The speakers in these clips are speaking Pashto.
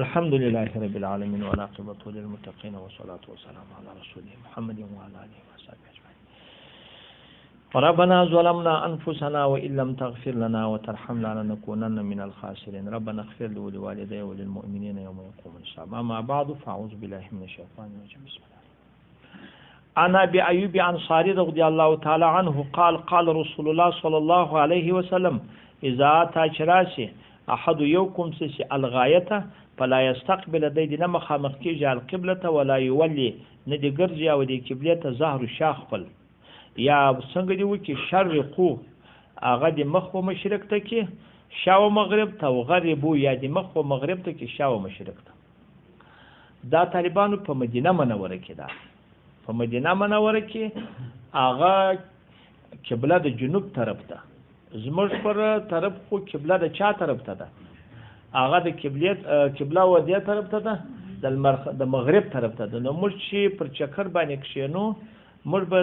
الحمد لله رب العالمين والعاقبة للمتقين والصلاة والسلام على رسوله محمد وعلى آله وصحبه أجمعين. ربنا ظلمنا أنفسنا وإن لم تغفر لنا وترحمنا لنكونن من الخاسرين. ربنا اغفر لي ولوالدي وللمؤمنين يوم يقوم الحساب. أما بعد فأعوذ بالله من الشيطان الرجيم. بسم الله. عن أبي أيوب الأنصاري رضي الله تعالى عنه قال قال رسول الله صلى الله عليه وسلم إذا أتى شراسي أحد يوكم سيسي الغاية فلا يستقبل ديدنا مخامخ کیږي القبلة ولا يولي ندي ګرځي او د قبلې ته ظهر شاخ خپل یا څنګه دی وکي شرقو هغه د مخ په مشرق ته کې شاو مغرب ته او غربو یا د مخ په مغرب ته کې شاو مشرق ته. دا طالبانو په مدینه منوره کې ده. په مدینه منوره کې هغه قبله د جنوب طرف ته، زموږ پر طرف خو قبله د چا طرف ته ده؟ هغه د قبله و دې طرف ته ده، د مغرب طرف ته ده. نو موږ چې پر چکر باندې کښېنو موږ به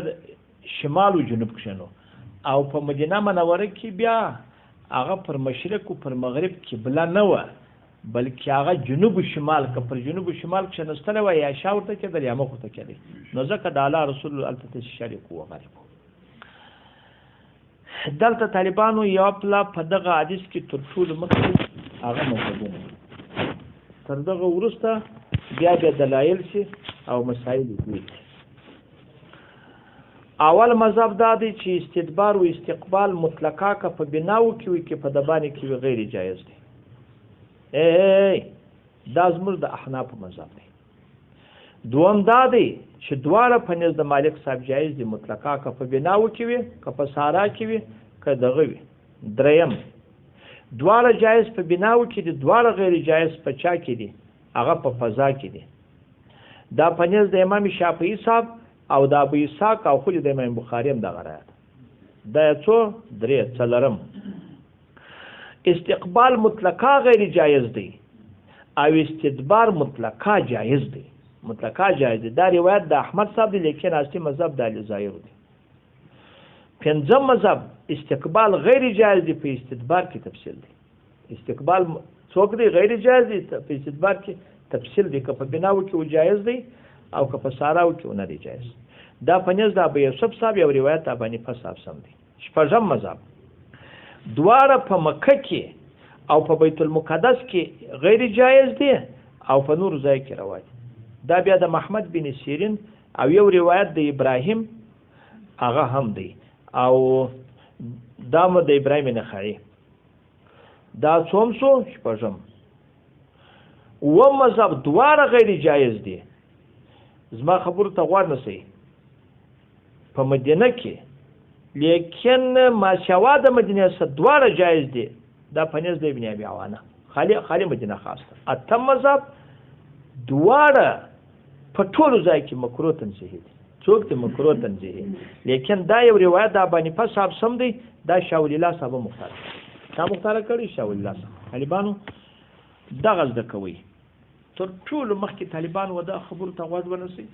شمال و جنوب کښېنو، او په مدینه منوره کې بیا هغه پر مشرق و پر مغرب قبله نه وه، بلکې هغه جنوب و شمال که پر جنوب و شمال کښېنستلی وه یا شا ورته کېدل یا مخ ورته کېدی. نو ځکه د الله رسول هلته شرق و غرب و. دلته طالبانو یوه پله په دغه حدیث کې تر ټولو مخکې هغه مذهبونه تر دغه وروسته بیا دلایل شي او مسایل دي. اول مذهب دا دی چې استدبار و استقبال مطلقه که په بناو کې وي که په دبانې کې وي غیر جایز دی. دا زموږ د احناف مذهب دی. دوم دا دی چې دواړه په نزد د مالک صاحب جایز دي، مطلقه که په بناو کې وي که په سارا کې وي که دغه وي. دریم دواړه جایز په بناو کې دي، دواړه غیر جایز په چا کې دي؟ هغه په فضا کې دي. دا په نزد د امام شافعي صاحب او د ابو اسحاق او خو د امام بخاري هم دغه رایه ده. دا څو درې څلورم استقبال مطلقه غیر جایز دی او استدبار مطلقه جایز دی. مطلقه جایز دی. دا روایت د احمد صاحب دی، لیکن اصلي مذهب د علی ظاهر دی. پنځم مذهب استقبال غیر جایز دی، په استدبار کې تفصیل دی. استقبال څوک دی غیر جایز دی، په استدبار کې تفصیل دی، که په بناو کې و جایز دی او که په ساراو کې و نه دی جایز. دا په نزد ابو یوسف صاحب یو روایت ابو حنیفه صاحب سم دی. شپږم مذهب دواړه په مکه کې او په بیت المقدس کې غیر جایز دی او په نور ځای کې روا دي. دا بیا د محمد بن سیرین او یو روایت د ابراهیم هغه هم دی، او دا مو د ابراهیم نخعی. دا څوم شو؟ شپږم. اووم مذهب دواړه غیر جایز دي. زما خبرو ته غوږ نسئ. په مدینه کې لیکن ماشاءالله د مدینه څخه دواړه جایز دي. دا په نزد ابن ابي عوانه خالی مدینه خاص ده. اتم مذهب دواړه په ټولو ځای کې مکروه تنزیهي دي. څوک د مکروه تنزیهي، لیکن دا یو روایت د ابو حنیفه صاحب سم دی. دا شاه ولی الله صاحب مختار کړی. شاه ولی الله صاحب طالبانو دغه زده کوي. تر ټولو مخکې طالبانو و دا خبرو ته غوږ ونیسئ.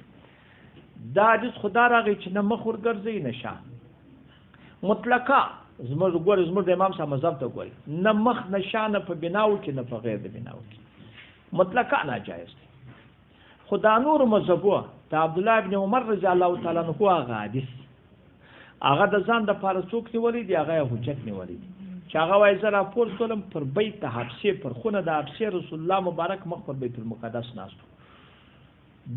دا حدیث خدا راغی چې نه مخ ورګرځئ نه شا. مطلقه زموږ د امام صاحب مذهب ته ګورئ، نه مخ نه شا، نه په بناو کې نه په غیر د بناو کې. مطلقه ناجایز دی. خدا نور مذهبو د عبدالله ابن عمر رضی الله تعالی عنه هغه حدیث هغه د ځان د پاره څوک نیولی دی؟ هغه حجت نیولی دی چې هغه وایي زه راپور شولم پر بیت د حبسې پر خونه د حبسې رسول الله مبارک مخ پر بیت المقدس ناست.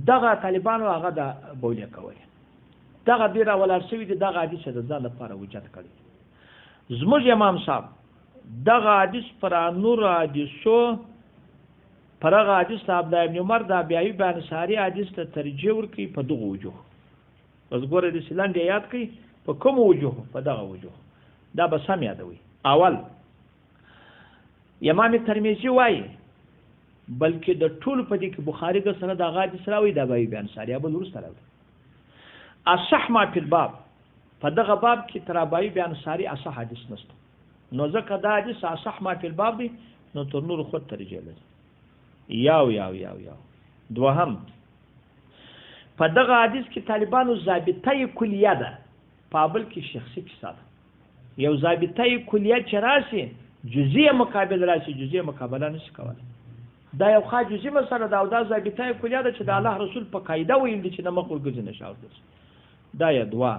دغه طالبانو هغه د بولیه کوي. دغه ډېر ولاړ شوي دي. دغه حدیث د ځان لپاره حجت کړی. زموږ امام صاحب دغه حدیث پر نور حدیثو پر هغه حدیث د عبدالله ابن عمر د ابي ایوب انصاري حدیث ته ترجیح ورکوي په دغه وجوه. اوس ګوره د سیلانډ یاد کړئ په کومو وجوه؟ په دغه وجوه. دا به سم یادوئ. اول امام ترمذي وایي بلکې د ټولو په دې کې بخاري د سره د هغه حدیث راوړي د ابي ایوب انصاري بل وروسته راوړي. اصح ما فی الباب، په دغه باب کې تر ابي ایوب انصاري اصح حدیث نشته. نو ځکه دا حدیث اصح ما فی الباب دی، نو تر نور خود ترجیح لري. یاو دوهم په دغه حدیث کې طالبانو ضابطه کلیه ده، په بل کې شخصي کیسه ده. یو ضابطه کلیه چې راشي جزئیه مقابله راشي، جزئیه مقابله نشي کولای. دا یو خاجزي مسله ده او دا ضابطه کلیه ده چې د الله رسول په قاعده ویل دي چې نه مخ ورګرځي نه شا ورګرځي. دا یا دوه.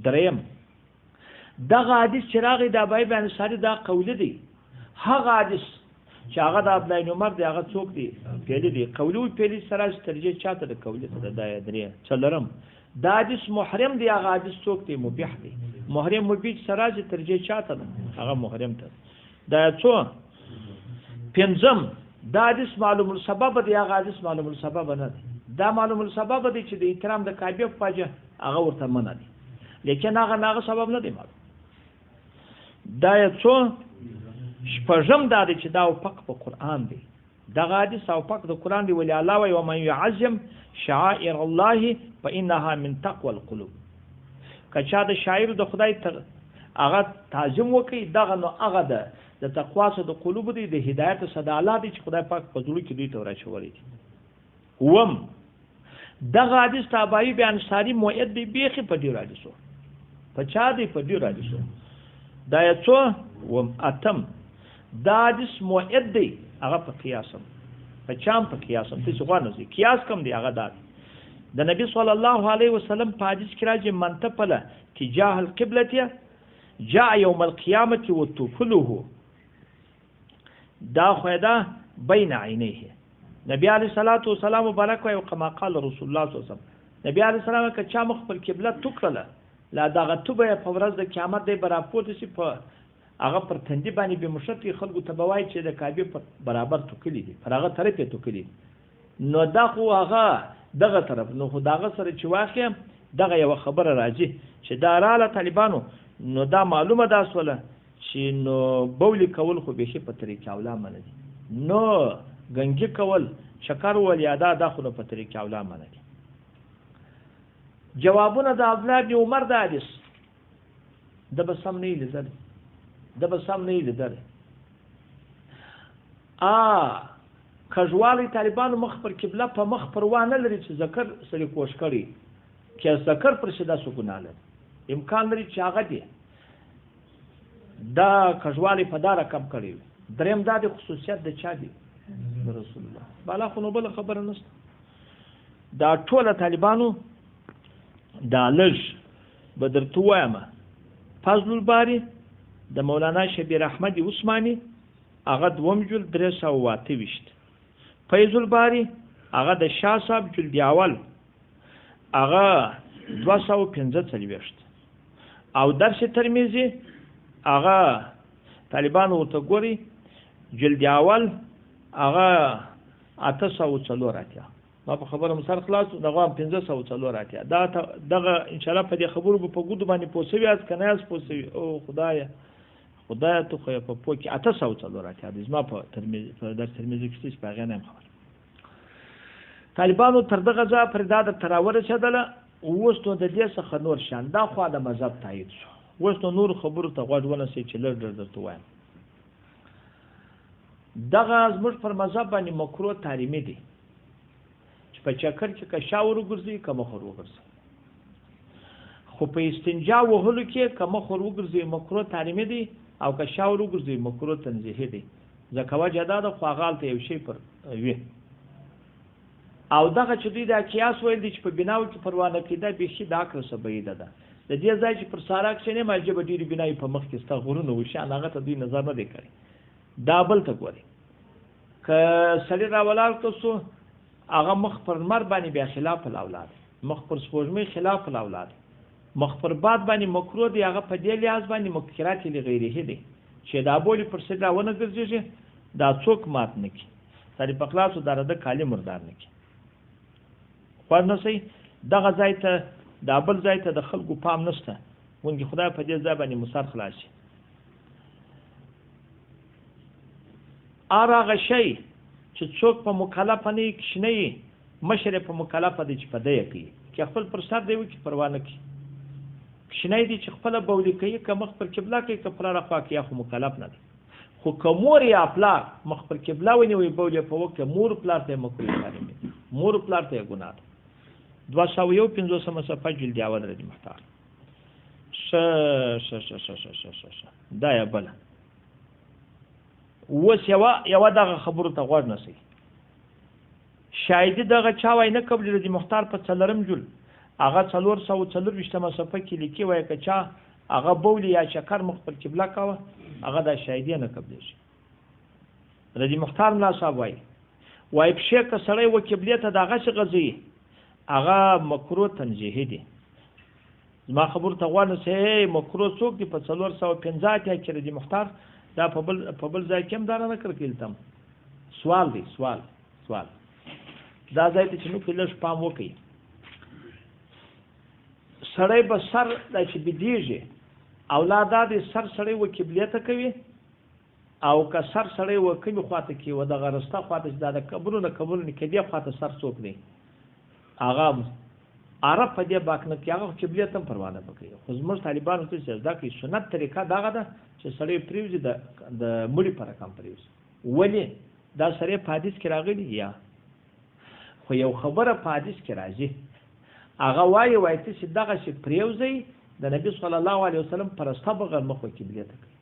دریم دغه حدیث چې راغی د ابي بن انصاري دا قول دی. هغه حدیث چې هغه د عبدالله بن عمر دی هغه څوک دی؟ پیلی دی. قولي پیلی سره ترجیح چاته د قولي ته دا یا درې. څلورم دا حدیث محرم دی هغه حدیث څوک دی؟ مبیح دی. محرم مبیح سره ترجیح چاته ده؟ هغه محرم ته. دا څو؟ پنځم دا حدیث معلوم السبب دی هغه حدیث معلوم السبب نه دی. دا معلوم السبب دی چې د احترام د کعبه په وجه هغه ورته منع دی لیکن هغه سبب نه دی معلوم. دا څو؟ شپږم دا دی چې دا پک په قرآن دی. دغه حدیث او پک د قرآن دی ولی الله وی ومن يعظم شعائر الله فانها من تقوى القلوب. کچا د شاعر د خدای تر هغه تعظیم وکي دغه نو هغه ده د تقوا سره د قلوب دی د هدایت صدا الله دی چې خدای پاک په زړه کې دوی ته راچوري. وم دغه حدیث تابعی بیان ساری موعد دی بیخي په دی راځو په چا دی په دی راځو. دا څو؟ وم اتم دا حدیث موعد دی هغه په قیاسم په چام په قیاسم څه غوانه زی قیاس کم دی هغه دا د نبی صلی الله علیه وسلم په حدیث کې راځي منتفله تجاه القبلة جاء يوم القيامة وتفله دا خویدا بین عینیه. نبی علیہ الصلوۃ والسلام مبارک وی کما قال رسول الله صلی الله علیه وسلم. نبی علیہ السلام که چا مخ پر قبله توکړه لا دغه توبه په ورځ د قیامت دی برابر شي په هغه پر تندې باندې به مشرتي خلکو ته بوای چې د کعبه پر برابر توکلی دي پر هغه طرف ته توکلی. نو دا خو هغه دغه طرف نو خو دغه سره چې واقع دغه یو خبره راځي چې دا رااله طالبانو نو دا معلومه ده سوله چې نو بولی کول خو به شي په طریقې اوله منه دي. نو غنګي کول شکر ول یادا د خو په طریقې اوله منه دي. جوابونه د عبدالله بن عمر د حدیث د بسم نه لیدل د بسم نه لیدل کژوالی طالبانو مخ پر قبله په مخ پر وانه لري چې ذکر سره کوش کړي چې ذکر پر شدا سو ګناه لري امکان لري چې هغه دی دا کژوالی په دار کم کړي. دریم دا د خصوصیت د چا دی؟ رسول الله. بالا خو نو بل خبره نشته. دا ټول طالبانو دا لږ بدرته وایم فضل الباری د مولانا شبیر احمد عثماني هغه دوم جل 328 فیض الباری هغه د شاه صاحب جلد اول هغه 245 او درس ترمذی هغه طالبان ورته ګوري جلد اول هغه 804 ما په خبره مسر خلاص دغه 1504 دا دغه ان شاء الله په دې خبرو په ګودو باندې پوسوي از کنه از پوسوي او خدای ته خو په پوکي 804 د زما په ترمذی په در ترمذی کې څه پیغام هم خبر طالبانو تر دغه ځا پر دا تراور شدله وستو د دې څخه نور شان دا خو د مذهب تایید شو وستو نور خبرو ته غوډ ونه سي چې لړ درته وایم دغه زموږ پر مذهب باندې مکروه تحریمي دي چې په چکر کې که شاور وګرځي که مخور وګرځي خو په استنجا وهلو کې که مخور وګرځي مکروه تحریمي دي او که شاور وګرځي مکروه تنزیهي دي ځکه وجه دا ده خو هغه ته یو شی پر وي او دغه چې دوی دا قیاس ویل دي چې په بناو کې پروانه کېده بیخي د عقل څخه بعیده ده د دې ځای چې پر سارا کښېنې مالجه به ډېرې بنایي په مخ کې ستا غرونه وشي هغه ته دوی نظر نه دی کړی دا بل ته ګوري که سړي راولاړ تاسو هغه مخ پر مر باندې بیا خلاف الاولاد مخ پر سپوږمۍ خلاف الاولاد مخ پر باد باندې مکروه دی هغه په دې لحاظ باندې مکرات لغیره دي چې دا بولی پر سړي راونه ګرځي دا څوک مات نه کی سړي په خلاصو درده کالی مردار نه کی خو نه سي دغه ځای ته دا بل ځای ته د خلکو پام نشته ونګي خدای په دې ځای باندې مسار خلاصي هغه شی چې څوک په مکلفه نه کښنی مشر په مکلفه دی چې په دی کوي چې خپل پر سر دی چې پروا نه کوي کښنی دی چې خپل بولی کوي که مخ پر قبله کوي که پر رخوا کوي خو مکلف نه دی خو که مور یا پلار مخ پر قبله ونیوي بولی په وکه مور پلار ته مکروه کړي مور پلار ته ګناه 251 صفحه جلد اول رضی محتار دا یا بل وس یو دغه خبرو ته غوږ نسی شاهدي دغه چا وای نه قبل رضی مختار په څلرم جل هغه 424 صفحه کې لیکي وای که چا هغه بولی یا شکر مخ پر قبله کاوه هغه د شاهدی نه قبل شي. رضی مختار ملا صاحب وای په شی که سړی و قبله ته دغه څه غزي هغه مکروه تنزیهی دي. ما خبر ته غوانه سه مکروه څوک دی په 415 کې رضی مختار دا په بل ځای کې هم دا نه کړ کېلتم. سوال دی سوال دا ځای ته چې نو کې لږ پام وکړي. سړی به سر دا چې بدیږي اولاد دې سر سړی و قبله ته کوي او که سر سړی و کومې خواته کې و دغه رسته خواته چې دا د قبرونه کې دې خواته سر څوک دی هغه عرب په دې باکنه کې هغه قبله ته پروا نه کوي. خو زموږ طالبانو ته سجده کوي سنت طریقه دغه ده چې سړی پریوزي د مړي پر رقم پریوزي. ولې دا سړی په حدیث کې راغلی یا خو یو خبره په حدیث کې راځي هغه وایي چې دغه شي پریوزي د نبی صلی الله علیه وسلم پرسته بغیر مخ قبله ته کوي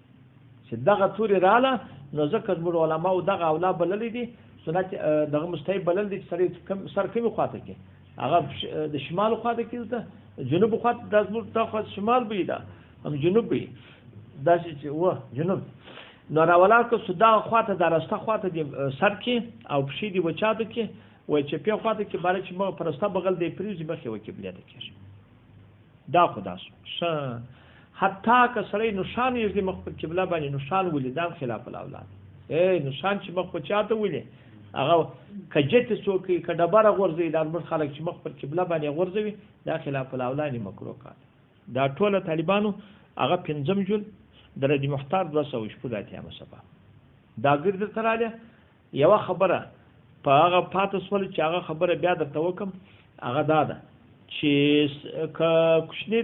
چې دغه توري رااله نو ځکه زموږ علما او دغه اولاد بلل دي سنت دغه مستحب بلل دي سړی سر کومې خواته کې هغه د شمال خواته کې ده جنوب خواته د زموږ ته شمال به ده هم جنوب به دا چې و جنوب نو راولا کو صدا خواته د راسته خواته دی سر کې او پښې دی وچاته کې وای چې په خواته کې بارے چې مو پرسته بغل دی پریزي مخې وکي بلیا ده کې دا خدا شو حتی که سړی نشان یې مخ په قبله باندې نشان ولیدان خلاف الاولاد نشان چې مخ په چاته ولې هغه کجته څوک کډبره غورځي د نور خلک چې مخ پر قبله باندې غورځوي دا خلاف الاولاد مکروه کار دا ټول طالبانو هغه پنځم جل درجه مختار 218 صفحه دا ګرځ تراله یو خبره په هغه پاتې سول چې هغه خبره بیا درته وکم هغه دا ده چې کوشنی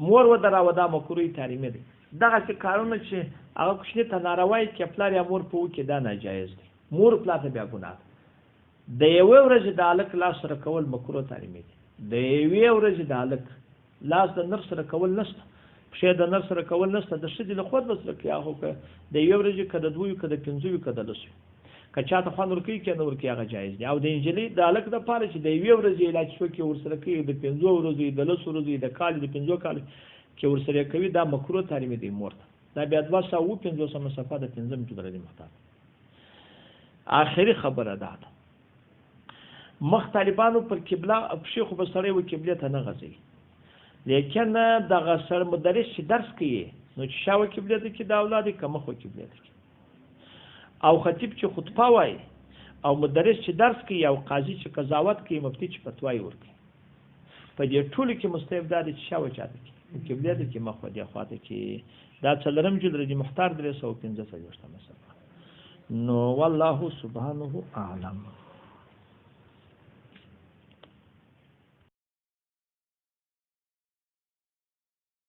مور و دراو دا مکروه تعلیمي دي دغه څه کارونه چې هغه کوشنی ته ناروای کې پلار یا مور په وکي دا ناجایز دي مور پلار ته بیا ګناه د یو ورځ د الک لاس سره کول مکروه تعلیمي دي د یو ورځ د الک لاس د نر سره کول نشته پښې د نر سره کول نشته د شدي له خود بسره کې هغه که د یو ورځ کده دوی کده پنځوي کده لسوي که چاته خوان ورکی کې نور کې هغه جایز دی او د انجلي د الک د پاره چې د یو ورځ علاج شو کې ورسره کې د 5 ورځې د 10 ورځې د کال د 5 کال کې ورسره کوي دا مکروه تعلیمي دی مورته دا بیا 250 صفحه د 5 جلد محتاط آخري خبره ده مخ طالبانو پر قبله په خو بسړی و قبله ته نه غځي لیکن د غسر مدرس چې درس کوي نو چې شاو قبله ته کې د اولاد کمه خو قبله ته او خطیب چې خطبه وای او مدرس چې درس کوي او قاضي چې قضاوت کوي مفتي چې فتوی ورکوي په دې ټولو کې مستحب ده چې شاو چاته کې قبله ته کې مخ ودی خواته کې دا څلرم جلد مختار 315 نو والله سبحانه اعلم.